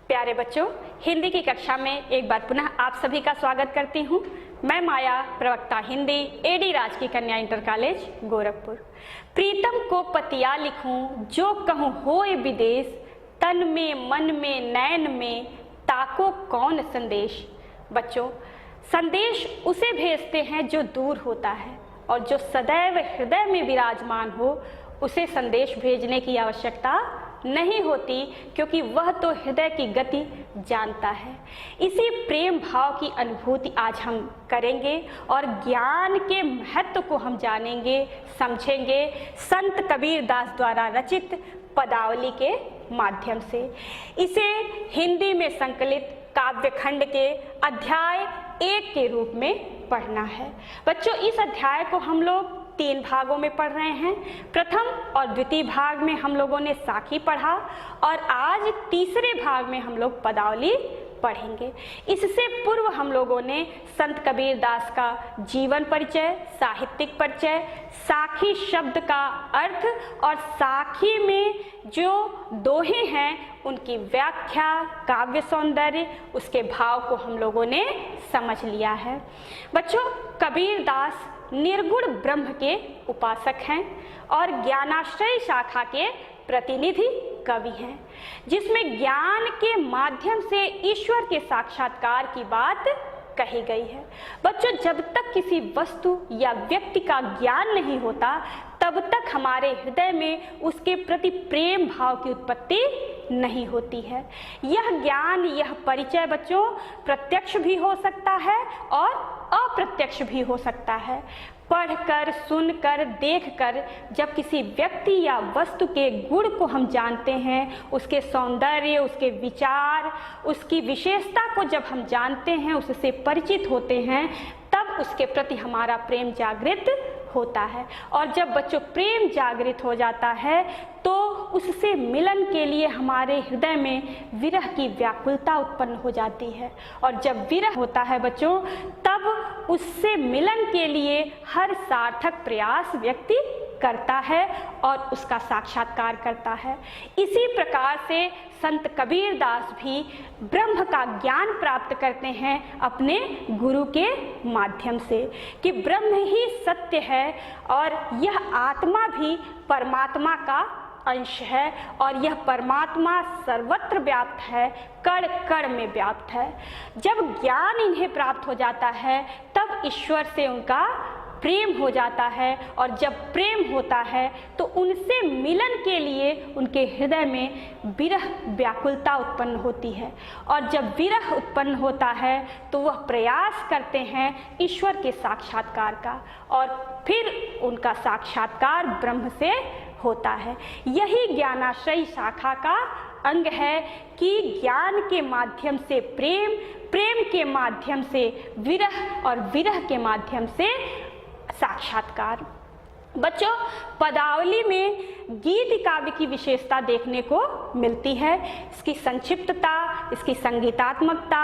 प्यारे बच्चों, हिंदी की कक्षा में एक बार पुनः आप सभी का स्वागत करती हूँ। मैं माया, प्रवक्ता हिंदी, एडी राजकीय कन्या इंटर कॉलेज गोरखपुर। प्रीतम को पतिया लिखूं, जो कहूँ होए विदेश, तन में मन में नैन में ताको कौन संदेश। बच्चों, संदेश उसे भेजते हैं जो दूर होता है, और जो सदैव हृदय में विराजमान हो उसे संदेश भेजने की आवश्यकता नहीं होती, क्योंकि वह तो हृदय की गति जानता है। इसी प्रेम भाव की अनुभूति आज हम करेंगे और ज्ञान के महत्व को हम जानेंगे, समझेंगे संत कबीर दास द्वारा रचित पदावली के माध्यम से। इसे हिंदी में संकलित काव्यखंड के अध्याय 1 के रूप में पढ़ना है। बच्चों, इस अध्याय को हम लोग 3 भागों में पढ़ रहे हैं। प्रथम और द्वितीय भाग में हम लोगों ने साखी पढ़ा और आज तीसरे भाग में हम लोग पदावली पढ़ेंगे। इससे पूर्व हम लोगों ने संत कबीर दास का जीवन परिचय, साहित्यिक परिचय, साखी शब्द का अर्थ और साखी में जो दोहे हैं उनकी व्याख्या, काव्य सौंदर्य, उसके भाव को हम लोगों ने समझ लिया है। बच्चों, कबीर दास निर्गुण ब्रह्म के उपासक हैं और ज्ञानाश्रय शाखा के प्रतिनिधि कवि हैं, जिसमें ज्ञान के माध्यम से ईश्वर के साक्षात्कार की बात कही गई है। बच्चों, जब तक किसी वस्तु या व्यक्ति का ज्ञान नहीं होता तब तक हमारे हृदय में उसके प्रति प्रेम भाव की उत्पत्ति नहीं होती है। यह ज्ञान, यह परिचय बच्चों प्रत्यक्ष भी हो सकता है और अप्रत्यक्ष भी हो सकता है। पढ़कर, सुनकर, देखकर जब किसी व्यक्ति या वस्तु के गुण को हम जानते हैं, उसके सौंदर्य, उसके विचार, उसकी विशेषता को जब हम जानते हैं, उससे परिचित होते हैं, तब उसके प्रति हमारा प्रेम जागृत होता है। और जब बच्चों प्रेम जागृत हो जाता है तो उससे मिलन के लिए हमारे हृदय में विरह की व्याकुलता उत्पन्न हो जाती है, और जब विरह होता है बच्चों, तब उससे मिलन के लिए हर सार्थक प्रयास व्यक्ति करता है और उसका साक्षात्कार करता है। इसी प्रकार से संत कबीर दास भी ब्रह्म का ज्ञान प्राप्त करते हैं अपने गुरु के माध्यम से, कि ब्रह्म ही सत्य है और यह आत्मा भी परमात्मा का अंश है, और यह परमात्मा सर्वत्र व्याप्त है, कण कण में व्याप्त है। जब ज्ञान इन्हें प्राप्त हो जाता है तब ईश्वर से उनका प्रेम हो जाता है, और जब प्रेम होता है तो उनसे मिलन के लिए उनके हृदय में विरह व्याकुलता उत्पन्न होती है, और जब विरह उत्पन्न होता है तो वह प्रयास करते हैं ईश्वर के साक्षात्कार का, और फिर उनका साक्षात्कार ब्रह्म से होता है। यही ज्ञानाश्रय शाखा का अंग है कि ज्ञान के माध्यम से प्रेम, प्रेम के माध्यम से विरह और विरह के माध्यम से साक्षात्कार। बच्चों, पदावली में गीत काव्य की विशेषता देखने को मिलती है। इसकी संक्षिप्तता, इसकी संगीतात्मकता,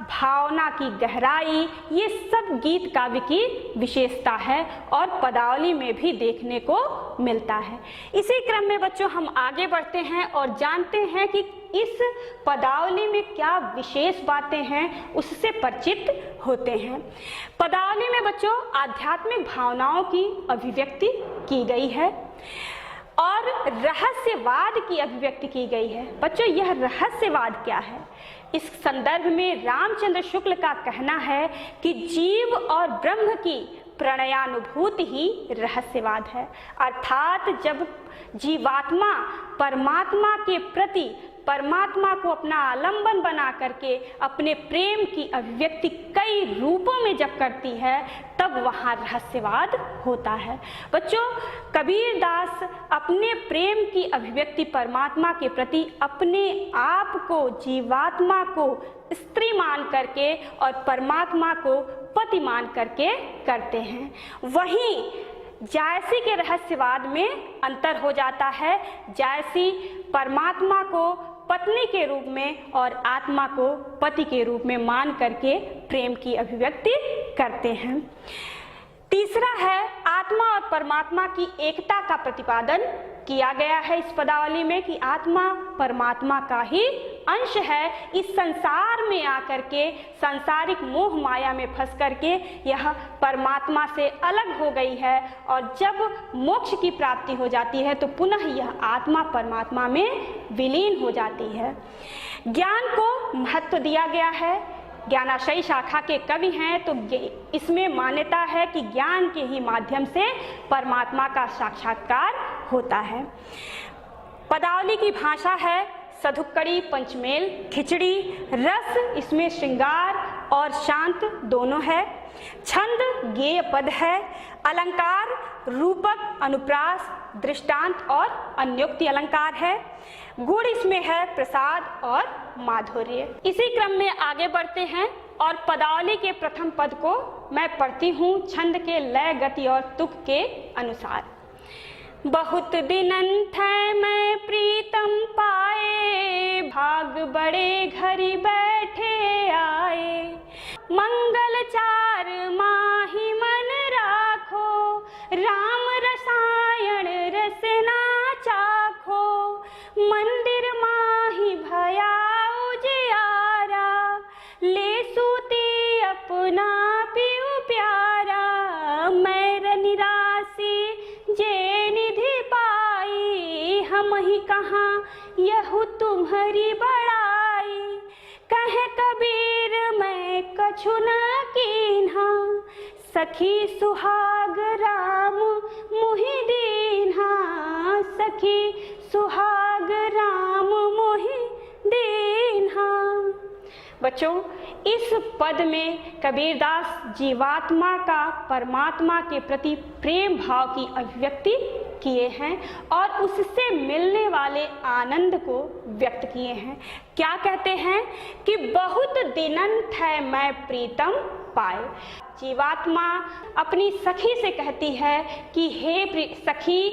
भावना की गहराई, ये सब गीत काव्य की विशेषता है और पदावली में भी देखने को मिलता है। इसी क्रम में बच्चों हम आगे बढ़ते हैं और जानते हैं कि इस पदावली में क्या विशेष बातें हैं, उससे परिचित होते हैं। पदावली में बच्चों आध्यात्मिक भावनाओं की अभिव्यक्ति की गई है और रहस्यवाद की अभिव्यक्ति की गई है। बच्चों, यह रहस्यवाद क्या है? इस संदर्भ में रामचंद्र शुक्ल का कहना है कि जीव और ब्रह्म की प्रणयानुभूति ही रहस्यवाद है। अर्थात जब जीवात्मा परमात्मा के प्रति, परमात्मा को अपना आलंबन बना करके अपने प्रेम की अभिव्यक्ति कई रूपों में जब करती है, तब वहाँ रहस्यवाद होता है। बच्चों, कबीर दास अपने प्रेम की अभिव्यक्ति परमात्मा के प्रति अपने आप को, जीवात्मा को स्त्री मान करके और परमात्मा को पति मान करके करते हैं। वहीं जायसी के रहस्यवाद में अंतर हो जाता है। जायसी परमात्मा को पत्नी के रूप में और आत्मा को पति के रूप में मान करके प्रेम की अभिव्यक्ति करते हैं। तीसरा है आत्मा और परमात्मा की एकता का प्रतिपादन किया गया है इस पदावली में कि आत्मा परमात्मा का ही अंश है। इस संसार में आकर के सांसारिक मोह माया में फंस करके यह परमात्मा से अलग हो गई है और जब मोक्ष की प्राप्ति हो जाती है तो पुनः यह आत्मा परमात्मा में विलीन हो जाती है। ज्ञान को महत्व दिया गया है। ज्ञानाशयी शाखा के कवि हैं तो इसमें मान्यता है कि ज्ञान के ही माध्यम से परमात्मा का साक्षात्कार होता है। पदावली की भाषा है सधुक्कड़ी, पंचमेल, खिचड़ी। रस इसमें श्रृंगार और शांत दोनों है। छंद गेय पद है। अलंकार रूपक, अनुप्रास, दृष्टांत और अन्योक्ति अलंकार है। गुण इसमें है प्रसाद और माधुर्य। इसी क्रम में आगे बढ़ते हैं और पदावली के प्रथम पद को मैं पढ़ती हूँ छंद के लय, गति और तुक के अनुसार। बहुत दिनंत है मैं प्रीतम पाए, भाग बड़े घरी बैठे आए। मंगल चार माही मन राखो, राम रसायन रसना चाखो। मंदिर माही भया उजियारा, ले सूती अपना पियु प्यारा। मैं निराशी जे निधि पाई, हम ही कहाँ यहु तुम्हारी बड़ाई। कहे कबीर मैं कछु न कीन्हा, सखी सुहाग राम मोहि दीन्हा। सखी सुहाग राम मोहि दीन्हा। बच्चों, इस पद में कबीरदास जीवात्मा का परमात्मा के प्रति प्रेम भाव की अभिव्यक्ति किए हैं और उससे मिलने वाले आनंद को व्यक्त किए हैं। क्या कहते हैं कि बहुत दिनंत है मैं प्रीतम पाए। जीवात्मा अपनी सखी से कहती है कि हे सखी,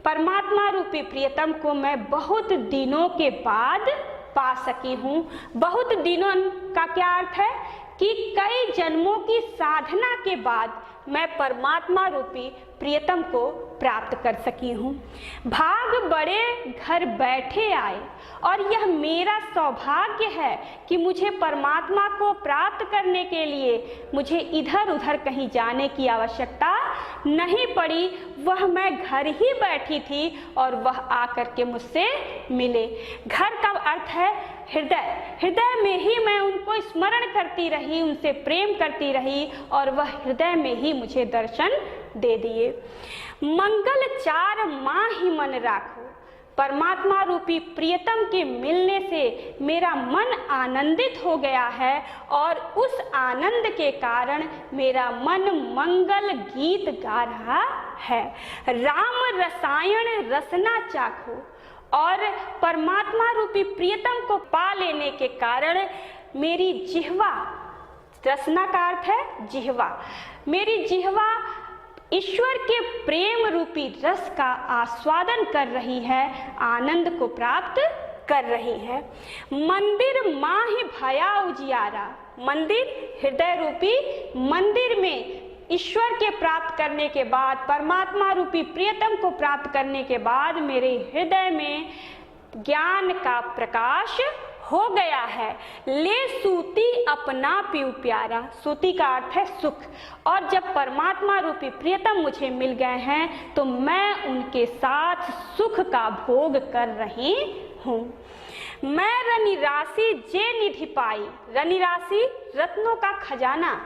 परमात्मा रूपी प्रियतम को मैं बहुत दिनों के बाद पा सकी हूँ। बहुत दिनों का क्या अर्थ है कि कई जन्मों की साधना के बाद मैं परमात्मा रूपी प्रियतम को प्राप्त कर सकी हूँ। भाग बड़े घर बैठे आए और यह मेरा सौभाग्य है कि मुझे परमात्मा को प्राप्त करने के लिए मुझे इधर उधर कहीं जाने की आवश्यकता नहीं पड़ी। वह मैं घर ही बैठी थी और वह आकर के मुझसे मिले। घर का अर्थ है हृदय। हृदय में ही मैं उनको स्मरण करती रही, उनसे प्रेम करती रही और वह हृदय में ही मुझे दर्शन दे दिए। मंगल चार माही मन राखो। परमात्मा रूपी प्रियतम के मिलने से मेरा मन आनंदित हो गया है और उस आनंद के कारण मेरा मन मंगल गीत गा रहा है। राम रसायन रसना चाखो। और परमात्मा रूपी प्रियतम को पा लेने के कारण मेरी जिह्वा, रसना का अर्थ है जिह्वा, मेरी जिह्वा ईश्वर के प्रेम रूपी रस का आस्वादन कर रही है, आनंद को प्राप्त कर रही है। मंदिर माही भया उजियारा। मंदिर हृदय रूपी मंदिर में ईश्वर के प्राप्त करने के बाद, परमात्मा रूपी प्रियतम को प्राप्त करने के बाद मेरे हृदय में ज्ञान का प्रकाश हो गया है। ले सूती अपना पियु प्यारा। सूती का अर्थ है सुख। और जब परमात्मा रूपी प्रियतम मुझे मिल गए हैं तो मैं उनके साथ सुख का भोग कर रही हूँ। मैं रनि राशि जे निधि पाई। रनि राशि रत्नों का खजाना।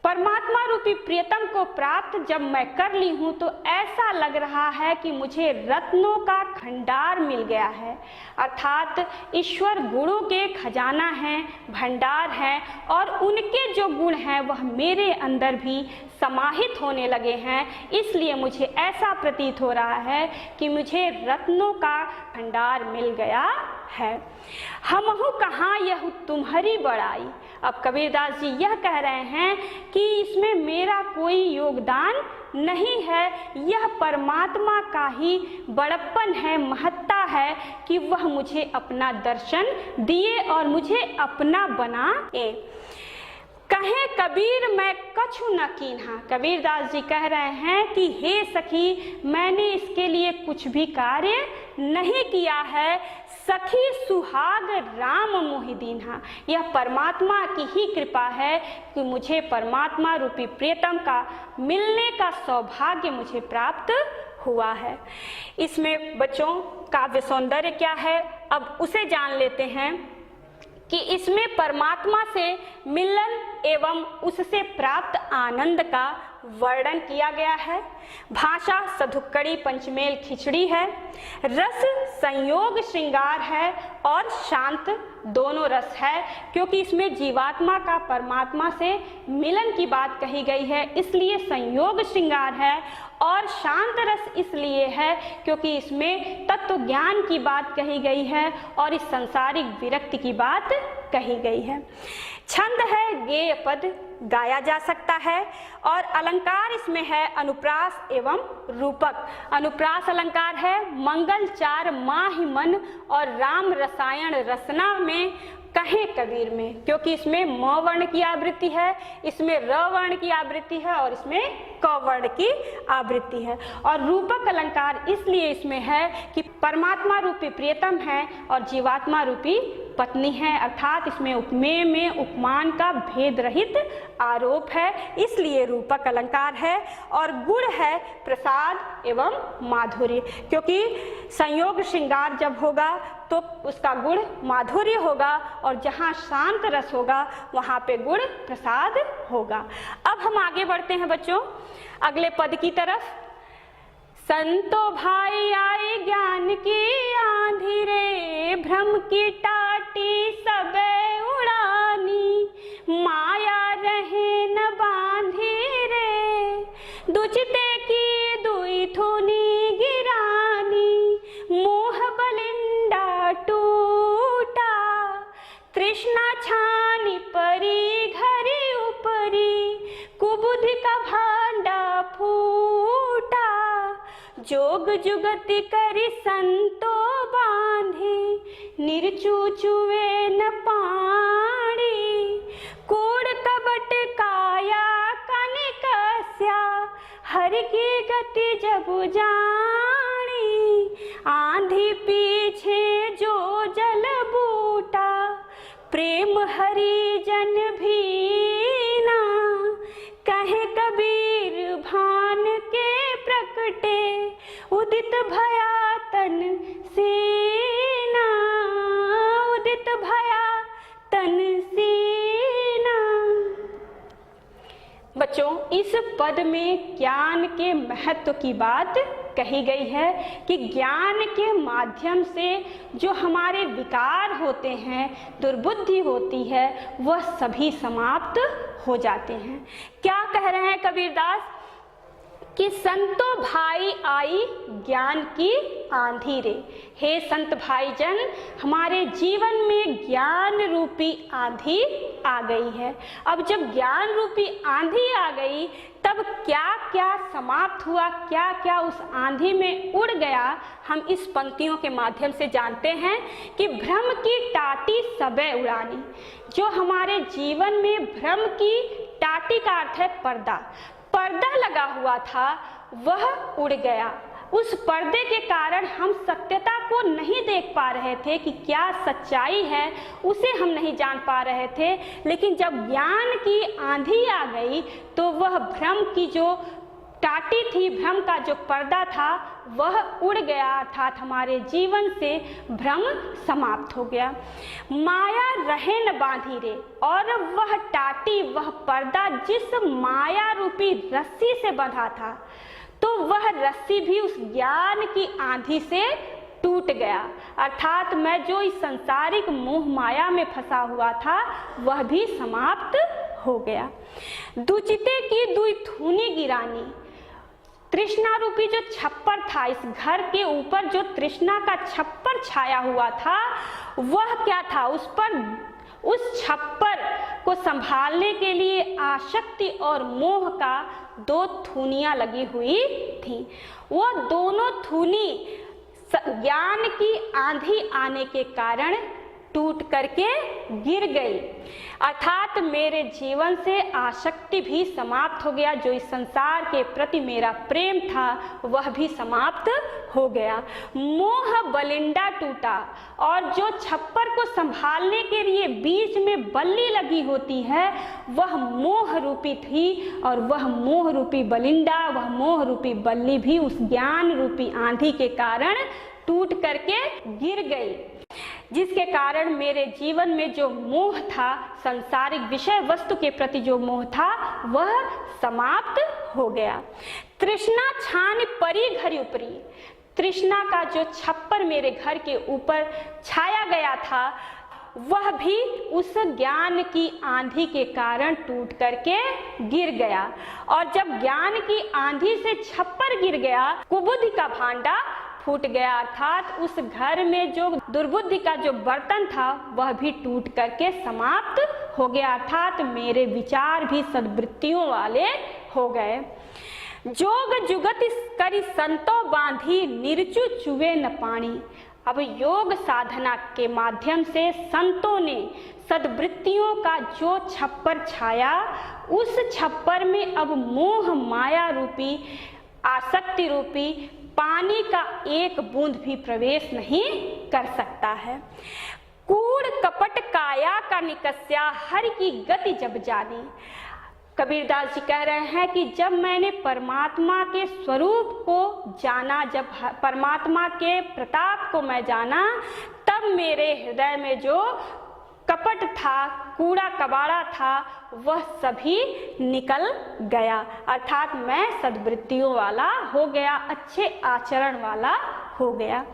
परमात्मा रूपी प्रियतम को प्राप्त जब मैं कर ली हूँ तो ऐसा लग रहा है कि मुझे रत्नों का भंडार मिल गया है। अर्थात ईश्वर गुणों के खजाना हैं, भंडार हैं और उनके जो गुण हैं वह मेरे अंदर भी समाहित होने लगे हैं। इसलिए मुझे ऐसा प्रतीत हो रहा है कि मुझे रत्नों का भंडार मिल गया है। हमहु कहाँ यह तुम्हारी बड़ाई। अब कबीरदास जी यह कह रहे हैं कि इसमें मेरा कोई योगदान नहीं है, यह परमात्मा का ही बड़प्पन है, महत्ता है कि वह मुझे अपना दर्शन दिए और मुझे अपना बनाए। कहे कबीर मैं कछु न कीन्हा। कबीरदास जी कह रहे हैं कि हे सखी, मैंने इसके लिए कुछ भी कार्य नहीं किया है। सखी सुहाग राम मोहि दीन्हा। यह परमात्मा की ही कृपा है कि मुझे परमात्मा रूपी प्रियतम का मिलने का सौभाग्य मुझे प्राप्त हुआ है। इसमें बच्चों काव्य सौंदर्य क्या है, अब उसे जान लेते हैं कि इसमें परमात्मा से मिलन एवं उससे प्राप्त आनंद का वर्णन किया गया है। भाषा सधुक्कड़ी पंचमेल खिचड़ी है, रस संयोग श्रृंगार है और शांत दोनों रस है, क्योंकि इसमें जीवात्मा का परमात्मा से मिलन की बात कही गई है, इसलिए संयोग श्रृंगार है। और शांत रस इसलिए है क्योंकि इसमें तत्व ज्ञान की बात कही गई है और इस संसारिक विरक्ति की बात कही गई है। छंद है गेय पद, गाया जा सकता है। और अलंकार इसमें है अनुप्रास एवं रूपक। अनुप्रास अलंकार है मंगल चार माहि मन और राम रसायन रसना में कहे कबीर में, क्योंकि इसमें म वर्ण की आवृत्ति है, इसमें र वर्ण की आवृत्ति है और इसमें क वर्ण की आवृत्ति है। और रूपक अलंकार इसलिए इसमें है कि परमात्मा रूपी प्रियतम है और जीवात्मा रूपी पत्नी है, अर्थात इसमें उपमेय में उपमान का भेद रहित आरोप है, इसलिए रूपक अलंकार है। और गुण है प्रसाद एवं माधुर्य, क्योंकि संयोग श्रृंगार जब होगा तो उसका गुण माधुर्य होगा और जहाँ शांत रस होगा वहाँ पे गुण प्रसाद होगा। अब हम आगे बढ़ते हैं बच्चों अगले पद की तरफ। संतो भाई आई ज्ञान की आंधी रे, भ्रम की टाटी सबे उड़ानी, माया रहे न बांधी रे, दुचते की दुई थूनी गिरानी, मोह बलिंडा टूटा, तृष्णा छानी परी घरी ऊपरी, कुबुद्धि का भांडा फूटा, जोग जुगति करी संतो बांधी, निर्चूचुए न पाणी, कूड़ कबट काया कनिकस्या, हरि की गति जब जानी, आंधी पीछे जो जल बूटा, प्रेम हरि जन भीना, कहे कबीर भान के प्रकटे, उदित भया तन सीना, उदित भया तन सीना। बच्चों इस पद में ज्ञान के महत्व की बात कही गई है कि ज्ञान के माध्यम से जो हमारे विकार होते हैं, दुर्बुद्धि होती है, वह सभी समाप्त हो जाते हैं। क्या कह रहे हैं कबीरदास कि संतो भाई आई ज्ञान की आंधी रे। हे संत भाईजन, हमारे जीवन में ज्ञान रूपी आंधी आ गई है। अब जब ज्ञान रूपी आंधी आ गई तब क्या क्या समाप्त हुआ, क्या क्या उस आंधी में उड़ गया, हम इस पंक्तियों के माध्यम से जानते हैं कि भ्रम की टाटी सबे उड़ानी। जो हमारे जीवन में भ्रम की टाटी का अर्थ है पर्दा, पर्दा लगा हुआ था वह उड़ गया। उस पर्दे के कारण हम सत्यता को नहीं देख पा रहे थे कि क्या सच्चाई है, उसे हम नहीं जान पा रहे थे। लेकिन जब ज्ञान की आंधी आ गई तो वह भ्रम की जो टाटी थी, भ्रम का जो पर्दा था वह उड़ गया, अर्थात हमारे जीवन से भ्रम समाप्त हो गया। माया रहे न बांधी रे, और वह टाटी, वह पर्दा जिस माया रूपी रस्सी से बंधा था, तो वह रस्सी भी उस ज्ञान की आंधी से टूट गया। अर्थात मैं जो इस संसारिक मोह माया में फंसा हुआ था वह भी समाप्त हो गया। दुचिते की दुई थूनी गिरानी, तृष्णा रूपी जो छप्पर था, इस घर के ऊपर जो तृष्णा का छप्पर छाया हुआ था वह क्या था, उस पर, उस छप्पर को संभालने के लिए आसक्ति और मोह का दो थूनियां लगी हुई थी। वो दोनों थूनी ज्ञान की आंधी आने के कारण टूट करके गिर गई। अर्थात मेरे जीवन से आसक्ति भी समाप्त हो गया, जो इस संसार के प्रति मेरा प्रेम था वह भी समाप्त हो गया। मोह बलिंडा टूटा, और जो छप्पर को संभालने के लिए बीच में बल्ली लगी होती है वह मोह रूपी थी, और वह मोह रूपी बलिंडा, वह मोह रूपी बल्ली भी उस ज्ञान रूपी आंधी के कारण टूट करके गिर गई, जिसके कारण मेरे जीवन में जो मोह था, सांसारिक विषय वस्तु के प्रति जो मोह था वह समाप्त हो गया। तृष्णा छान परी घर उपरी, तृष्णा का जो छप्पर मेरे घर के ऊपर छाया गया था वह भी उस ज्ञान की आंधी के कारण टूट करके गिर गया। और जब ज्ञान की आंधी से छप्पर गिर गया, कुबुद्धि का भांडा फूट गया, अर्थात उस घर में जो दुर्बुद्धि का जो बर्तन था वह भी टूट करके समाप्त हो गया, अर्थात मेरे विचार भी सद्वृत्तियों वाले हो गए। जोग जुगत करी संतो बांधी, निर्चु चुवे न पानी। अब योग साधना के माध्यम से संतों ने सद्वृत्तियों का जो छप्पर छाया, उस छप्पर में अब मोह माया रूपी, आसक्ति रूपी पानी का एक बूंद भी प्रवेश नहीं कर सकता है। कूड़ कपट काया का निकस्या, हर की गति जब जानी। कबीरदास जी कह रहे हैं कि जब मैंने परमात्मा के स्वरूप को जाना, जब परमात्मा के प्रताप को मैं जाना, तब मेरे हृदय में जो कपट था, कूड़ा कबाड़ा था, वह सभी निकल गया, अर्थात मैं सद्वृत्तियों वाला हो गया, अच्छे आचरण वाला हो गया।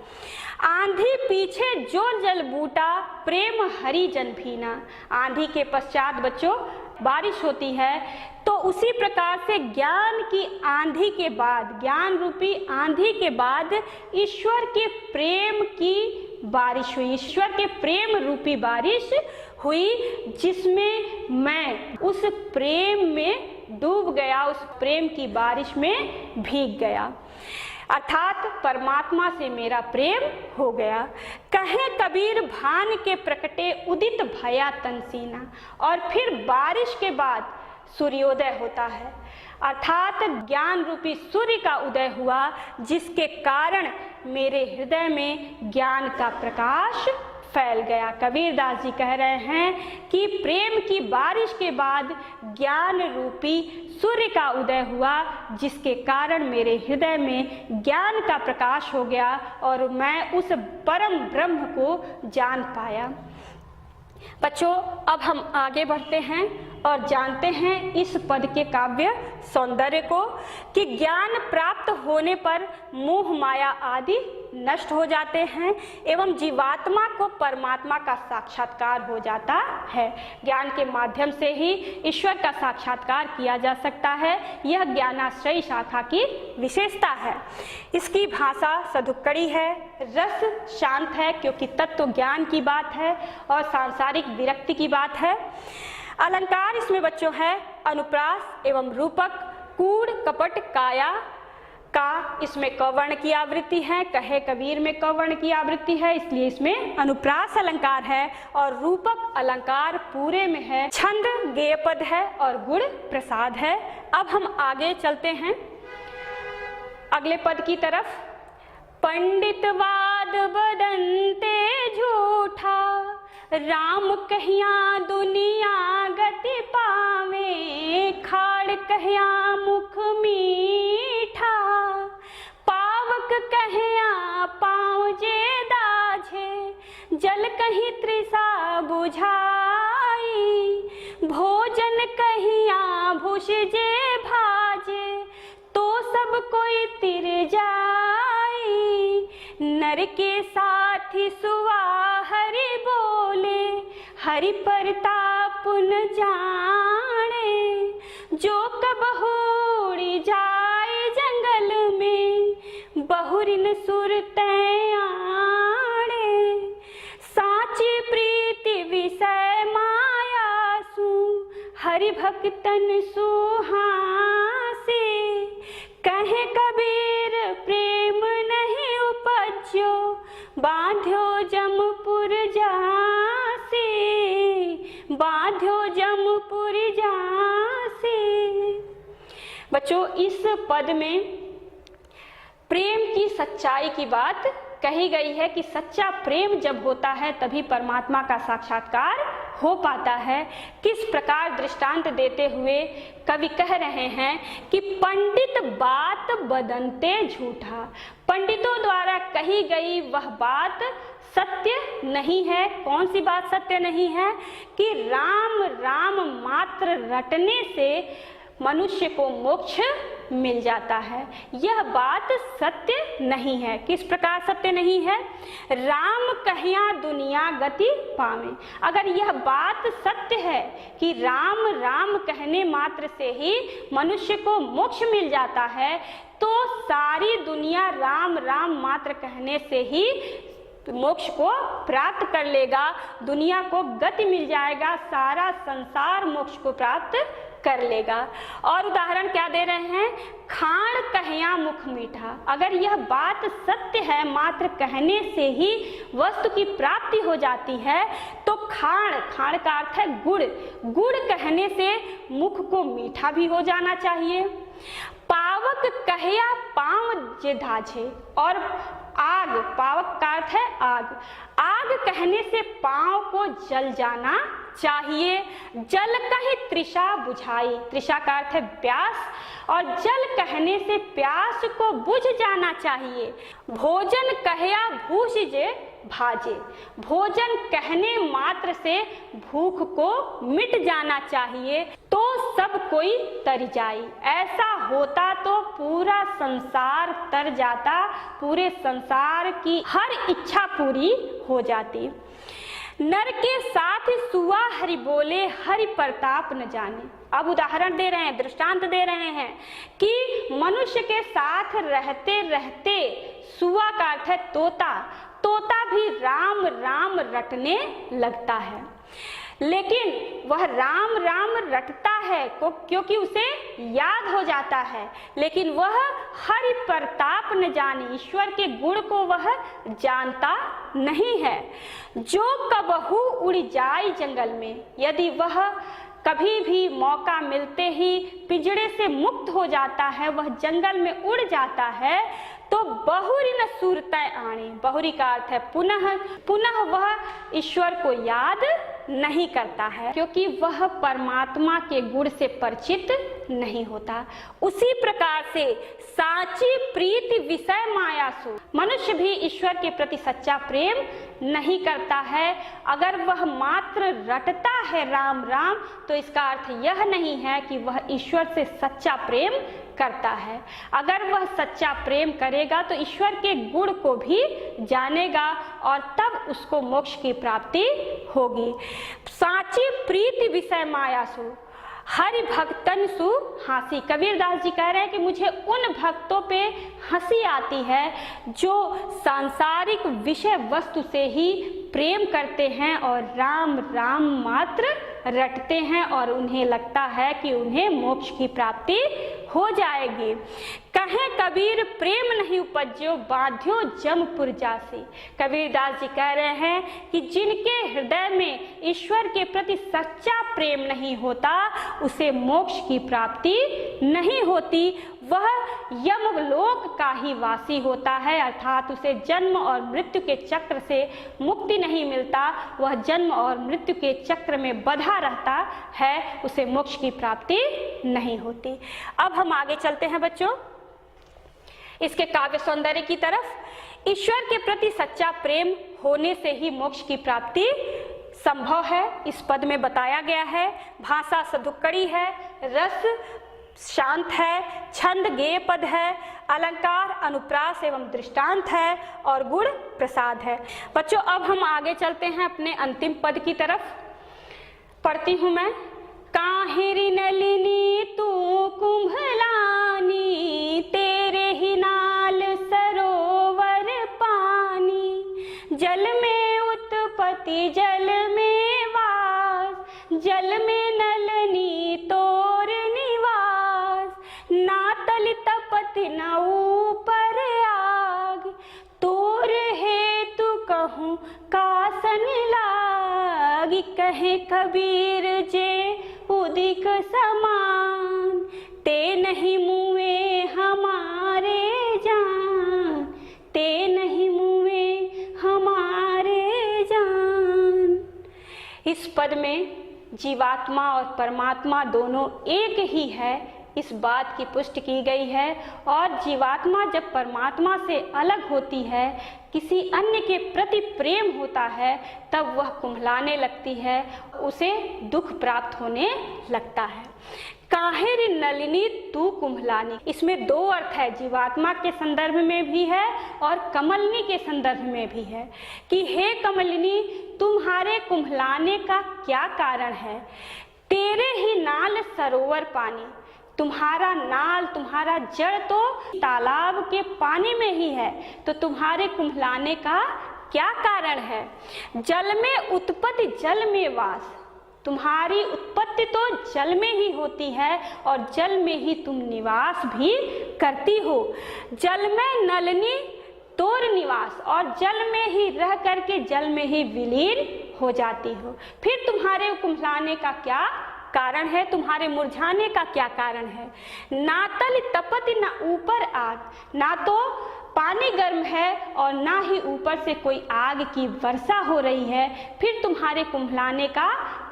आंधी पीछे जो जल बूटा, प्रेम हरि जन भीना। आंधी के पश्चात बच्चों बारिश होती है, तो उसी प्रकार से ज्ञान की आंधी के बाद, ज्ञान रूपी आंधी के बाद ईश्वर के प्रेम की बारिश हुई, ईश्वर के प्रेम रूपी बारिश हुई, जिसमें मैं उस प्रेम में डूब गया, उस प्रेम की बारिश में भीग गया, अर्थात परमात्मा से मेरा प्रेम हो गया। कहे कबीर भान के प्रकटे, उदित भया तनसीना। और फिर बारिश के बाद सूर्योदय होता है, अर्थात ज्ञान रूपी सूर्य का उदय हुआ, जिसके कारण मेरे हृदय में ज्ञान का प्रकाश फैल गया। कबीरदास जी कह रहे हैं कि प्रेम की बारिश के बाद ज्ञान रूपी सूर्य का उदय हुआ, जिसके कारण मेरे हृदय में ज्ञान का प्रकाश हो गया और मैं उस परम ब्रह्म को जान पाया। बच्चों, अब हम आगे बढ़ते हैं और जानते हैं इस पद के काव्य सौंदर्य को, कि ज्ञान प्राप्त होने पर मोह माया आदि नष्ट हो जाते हैं एवं जीवात्मा को परमात्मा का साक्षात्कार हो जाता है। ज्ञान के माध्यम से ही ईश्वर का साक्षात्कार किया जा सकता है, यह ज्ञानाश्रयी शाखा की विशेषता है। इसकी भाषा सधुक्कड़ी है, रस शांत है, क्योंकि तत्व ज्ञान की बात है और सांसारिक विरक्ति की बात है। अलंकार इसमें बच्चों है अनुप्रास एवं रूपक, कूड़ कपट काया का इसमें कवर्ण की आवृत्ति है, कहे कबीर में कवर्ण की आवृत्ति है, इसलिए इसमें अनुप्रास अलंकार है, और रूपक अलंकार पूरे में है, छंद गेय पद है और गुण प्रसाद है। अब हम आगे चलते हैं अगले पद की तरफ। पंडितवाद बदनते झूठा, राम कहिया दुनिया गति पावे, खाड़ कहिया मुख मीठा, पावक कहिया पाँव जे दाझे, जल कहीं तृषा बुझाई, भोजन कहिया भूष जे भाजे, तो सब कोई तिर जाई, नर के साथी सुवा हरि बोले, हरि प्रताप न जाने, जो कब उड़ी जाए जंगल में, बहुरिन सुरते आणे, साची प्रीति विषय माया सु, हरि भक्तन सुहासे, कहे कबीर प्रेम नहीं उपज्यो, बांध्यो जमपुर जा। बांध्यो जमपुर जासी। बच्चों, इस पद में प्रेम की सच्चाई की बात कही गई है कि सच्चा प्रेम जब होता है तभी परमात्मा का साक्षात्कार हो पाता है। किस प्रकार दृष्टांत देते हुए कवि कह रहे हैं कि पंडित बात बदनते झूठा। पंडितों द्वारा कही गई वह बात सत्य नहीं है। कौन सी बात सत्य नहीं है? कि राम राम मात्र रटने से मनुष्य को मोक्ष मिल जाता है। यह बात सत्य नहीं है। किस प्रकार सत्य नहीं है? राम कहिया दुनिया गति पावे। अगर यह बात सत्य है कि राम राम कहने मात्र से ही मनुष्य को मोक्ष मिल जाता है, तो सारी दुनिया राम राम मात्र कहने से ही मोक्ष को प्राप्त कर लेगा, दुनिया को गति मिल जाएगा, सारा संसार मोक्ष को प्राप्त कर लेगा। और उदाहरण क्या दे रहे हैं? खाण कहिया मुख मीठा। अगर यह बात सत्य है, मात्र कहने से ही वस्तु की प्राप्ति हो जाती है, तो खाण, खाण का अर्थ है गुड़, गुड़ कहने से मुख को मीठा भी हो जाना चाहिए। पावक कहिया पांव जे धाजे। और आग, पावक का अर्थ है आग, आग कहने से पांव को जल जाना चाहिए। जल कहीं तृषा बुझाई, तृषा का अर्थ है प्यास, और जल कहने से प्यास को बुझ जाना चाहिए। भोजन कहिया भूष जे भाजे। भोजन कहने मात्र से भूख को मिट जाना चाहिए, तो सब कोई तर जाए। ऐसा होता तो पूरा संसार तर जाता, पूरे संसार की हर इच्छा पूरी हो जाती। नर के साथ सुआ हरि बोले, हरि प्रताप न जाने। अब उदाहरण दे रहे हैं, दृष्टांत दे रहे हैं कि मनुष्य के साथ रहते रहते, सुआ का अर्थ है तोता, तोता भी राम राम रटने लगता है। लेकिन वह राम राम रटता है क्योंकि उसे याद हो जाता है, लेकिन वह हरि प्रताप न जाने, ईश्वर के गुण को वह जानता नहीं है। जो कबहू उड़ जाए जंगल में, यदि वह कभी भी मौका मिलते ही पिंजड़े से मुक्त हो जाता है, वह जंगल में उड़ जाता है, तो बहुरी न सुरतै आणे। बहुरी का अर्थ है पुनः, पुनः वह ईश्वर को याद नहीं करता है, क्योंकि वह परमात्मा के गुण से परिचित नहीं होता। उसी प्रकार से साची प्रीति विषय माया सो, मनुष्य भी ईश्वर के प्रति सच्चा प्रेम नहीं करता है। अगर वह मात्र रटता है राम राम, तो इसका अर्थ यह नहीं है कि वह ईश्वर से सच्चा प्रेम करता है। अगर वह सच्चा प्रेम करेगा तो ईश्वर के गुण को भी जानेगा, और तब उसको मोक्ष की प्राप्ति होगी। साची प्रीति विषय माया सु, हरि भक्तन सु हंसी। कबीरदास जी कह रहे हैं कि मुझे उन भक्तों पे हंसी आती है जो सांसारिक विषय वस्तु से ही प्रेम करते हैं और राम राम मात्र रटते हैं, और उन्हें लगता है कि उन्हें मोक्ष की प्राप्ति हो जाएगी। कहे कबीर प्रेम नहीं उपज्यो, बांध्यो जमपुर जासी। कबीरदास जी कह रहे हैं कि जिनके हृदय में ईश्वर के प्रति सच्चा प्रेम नहीं होता, उसे मोक्ष की प्राप्ति नहीं होती, वह यमलोक का ही वासी होता है, अर्थात उसे जन्म और मृत्यु के चक्र से मुक्ति नहीं मिलता, वह जन्म और मृत्यु के चक्र में बंधा रहता है, उसे मोक्ष की प्राप्ति नहीं होती। अब हम आगे चलते हैं बच्चों इसके काव्य सौंदर्य की तरफ। ईश्वर के प्रति सच्चा प्रेम होने से ही मोक्ष की प्राप्ति संभव है, इस पद में बताया गया है। भाषा सदुक्कड़ी है, रस शांत है, छंद गेय पद है, अलंकार अनुप्रास एवं दृष्टांत है, और गुण प्रसाद है। बच्चों अब हम आगे चलते हैं अपने अंतिम पद की तरफ। पढ़ती हूं मैं। काहिरी नलिनी तू कुंभलानी, तेरे ही नाल सरोवर पानी। जल में उत्पत्ति जल में वास, जल में नलनी तोर निवास। ना तल तपति न ऊपर आग, तोर हेतु कहूँ कासन लाग। कहे कहे कबीर जे उदिक समान, ते नहीं मुए हमारे जान, ते नहीं मुए हमारे जान। इस पद में जीवात्मा और परमात्मा दोनों एक ही है, इस बात की पुष्टि की गई है। और जीवात्मा जब परमात्मा से अलग होती है, किसी अन्य के प्रति प्रेम होता है, तब वह कुम्हलाने लगती है, उसे दुख प्राप्त होने लगता है। काहे रे नलिनी तू कुम्हलानी, इसमें दो अर्थ है, जीवात्मा के संदर्भ में भी है और कमलिनी के संदर्भ में भी है कि हे कमलिनी, तुम्हारे कुम्हलाने का क्या कारण है। तेरे ही नाल सरोवर पानी, तुम्हारा नाल, तुम्हारा जड़ तो तालाब के पानी में ही है, तो तुम्हारे कुम्हलाने का क्या कारण है। जल में उत्पत्ति जल में वास, तुम्हारी उत्पत्ति तो जल में ही होती है और जल में ही तुम निवास भी करती हो। जल में नलिनी तोर निवास, और जल में ही रह करके जल में ही विलीन हो जाती हो। फिर तुम्हारे कुम्हलाने का क्या कारण है, तुम्हारे मुरझाने का क्या कारण है। ना तल तपति ना ऊपर आग, ना तो पानी गर्म है और ना ही ऊपर से कोई आग की वर्षा हो रही है, फिर तुम्हारे कुम्हलाने का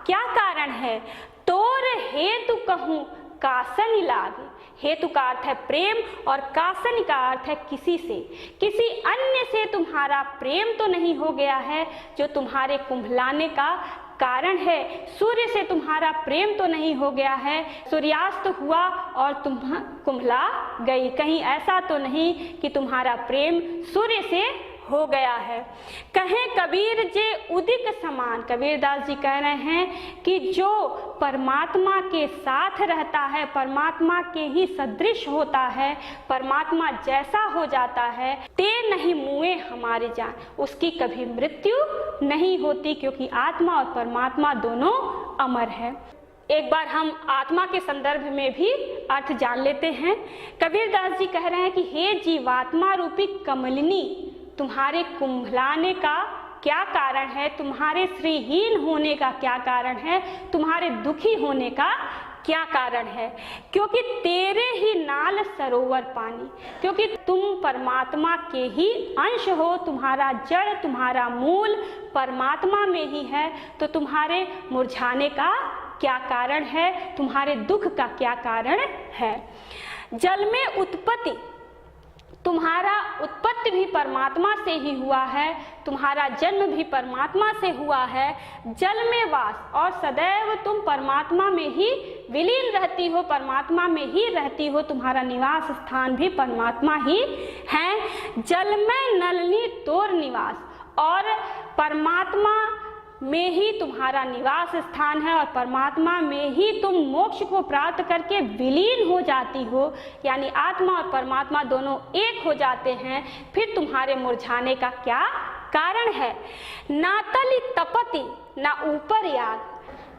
क्या कारण है। तोर हेतु कहूँ कासन लागे, हेतु का अर्थ है प्रेम और कासन का अर्थ है किसी से, किसी अन्य से तुम्हारा प्रेम तो नहीं हो गया है जो तुम्हारे कुम्हलाने का कारण है। सूर्य से तुम्हारा प्रेम तो नहीं हो गया है, सूर्यास्त हुआ और तुम कुम्हला गई, कहीं ऐसा तो नहीं कि तुम्हारा प्रेम सूर्य से हो गया है। कहें कबीर जे उदिक समान, कबीरदास जी कह रहे हैं कि जो परमात्मा के साथ रहता है, परमात्मा के ही सदृश होता है, परमात्मा जैसा हो जाता है, ते नहीं मुए हमारी जान, उसकी कभी मृत्यु नहीं होती, क्योंकि आत्मा और परमात्मा दोनों अमर है। एक बार हम आत्मा के संदर्भ में भी अर्थ जान लेते हैं। कबीरदास जी कह रहे हैं कि हे जीवात्मा रूपी कमलिनी, तुम्हारे कुम्हलाने का क्या कारण है, तुम्हारे श्रीहीन होने का क्या कारण है, तुम्हारे दुखी होने का क्या कारण है। क्योंकि तेरे ही नाल सरोवर पानी, क्योंकि तुम परमात्मा के ही अंश हो, तुम्हारा जड़, तुम्हारा मूल परमात्मा में ही है, तो तुम्हारे मुरझाने का क्या कारण है, तुम्हारे दुख का क्या कारण है। जल में उत्पत्ति, तुम्हारा उत्पत्ति भी परमात्मा से ही हुआ है, तुम्हारा जन्म भी परमात्मा से हुआ है। जल में वास, और सदैव तुम परमात्मा में ही विलीन रहती हो, परमात्मा में ही रहती हो, तुम्हारा निवास स्थान भी परमात्मा ही है। जल में नलिनी तोर निवास, और परमात्मा में ही तुम्हारा निवास स्थान है और परमात्मा में ही तुम मोक्ष को प्राप्त करके विलीन हो जाती हो, यानी आत्मा और परमात्मा दोनों एक हो जाते हैं। फिर तुम्हारे मुरझाने का क्या कारण है। ना तली तपति ना ऊपर याद,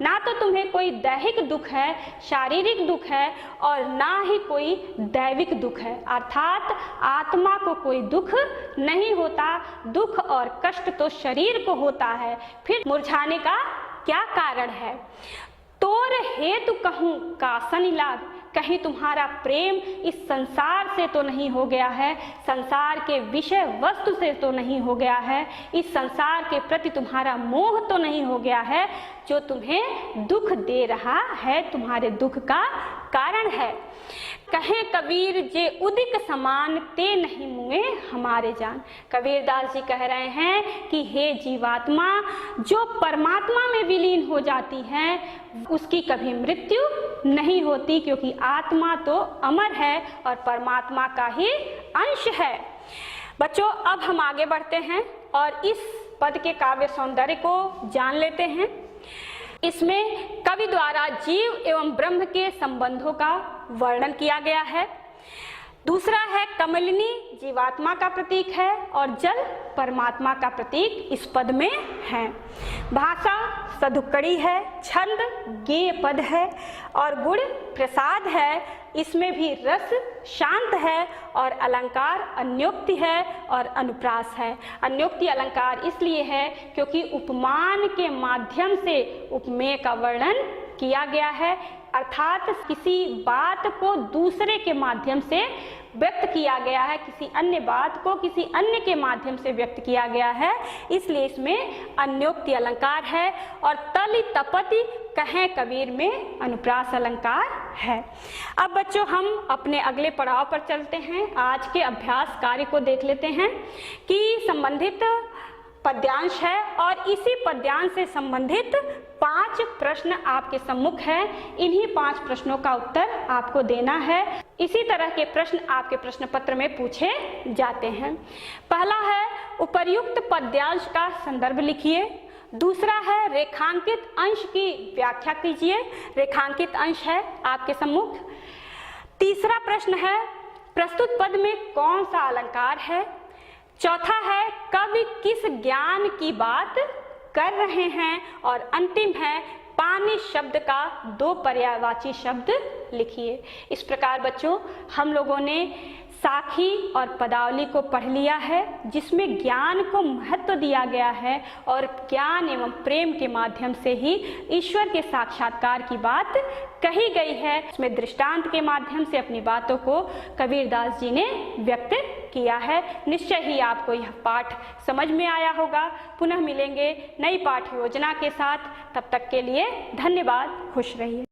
ना तो तुम्हें कोई दैहिक दुख है, शारीरिक दुख है, और ना ही कोई दैविक दुख है, अर्थात आत्मा को कोई दुख नहीं होता। दुख और कष्ट तो शरीर को होता है। फिर मुरझाने का क्या कारण है। तोर हेतु कहूँ कासन लाग, कहीं तुम्हारा प्रेम इस संसार से तो नहीं हो गया है, संसार के विषय वस्तु से तो नहीं हो गया है, इस संसार के प्रति तुम्हारा मोह तो नहीं हो गया है, जो तुम्हें दुख दे रहा है, तुम्हारे दुख का कारण है। कहे कबीर जे उदिक समान, ते नहीं मुए हमारे जान। कबीरदास जी कह रहे हैं कि हे जीवात्मा, जो परमात्मा में विलीन हो जाती है, उसकी कभी मृत्यु नहीं होती, क्योंकि आत्मा तो अमर है और परमात्मा का ही अंश है। बच्चों, अब हम आगे बढ़ते हैं और इस पद के काव्य सौंदर्य को जान लेते हैं। इसमें कवि द्वारा जीव एवं ब्रह्म के संबंधों का वर्णन किया गया है। दूसरा है कमलिनी जीवात्मा का प्रतीक है और जल परमात्मा का प्रतीक इस पद में है। भाषा सधुक्कड़ी है, छंद गेय पद है और गुण प्रसाद है। इसमें भी रस शांत है और अलंकार अन्योक्ति है और अनुप्रास है। अन्योक्ति अलंकार इसलिए है क्योंकि उपमान के माध्यम से उपमेय का वर्णन किया गया है, अर्थात किसी बात को दूसरे के माध्यम से व्यक्त किया गया है, किसी अन्य बात को किसी अन्य के माध्यम से व्यक्त किया गया है, इसलिए इसमें अन्योक्ति अलंकार है। और तलि तपति कहें कबीर में अनुप्रास अलंकार है। अब बच्चों हम अपने अगले पड़ाव पर चलते हैं। आज के अभ्यास कार्य को देख लेते हैं कि संबंधित पद्यांश है और इसी पद्यांश से संबंधित 5 प्रश्न आपके सम्मुख हैं। इन्हीं 5 प्रश्नों का उत्तर आपको देना है। इसी तरह के प्रश्न आपके प्रश्न पत्र में पूछे जाते हैं। पहला है उपर्युक्त पद्यांश का संदर्भ लिखिए। दूसरा है रेखांकित अंश की व्याख्या कीजिए। रेखांकित अंश है आपके सम्मुख। तीसरा प्रश्न है प्रस्तुत पद में कौन सा अलंकार है। चौथा है कवि किस ज्ञान की बात कर रहे हैं। और अंतिम है पानी शब्द का 2 पर्यायवाची शब्द लिखिए। इस प्रकार बच्चों हम लोगों ने साखी और पदावली को पढ़ लिया है, जिसमें ज्ञान को महत्व दिया गया है और ज्ञान एवं प्रेम के माध्यम से ही ईश्वर के साक्षात्कार की बात कही गई है। इसमें दृष्टांत के माध्यम से अपनी बातों को कबीरदास जी ने व्यक्त किया है। निश्चय ही आपको यह पाठ समझ में आया होगा। पुनः मिलेंगे नई पाठ योजना के साथ। तब तक के लिए धन्यवाद। खुश रहिए।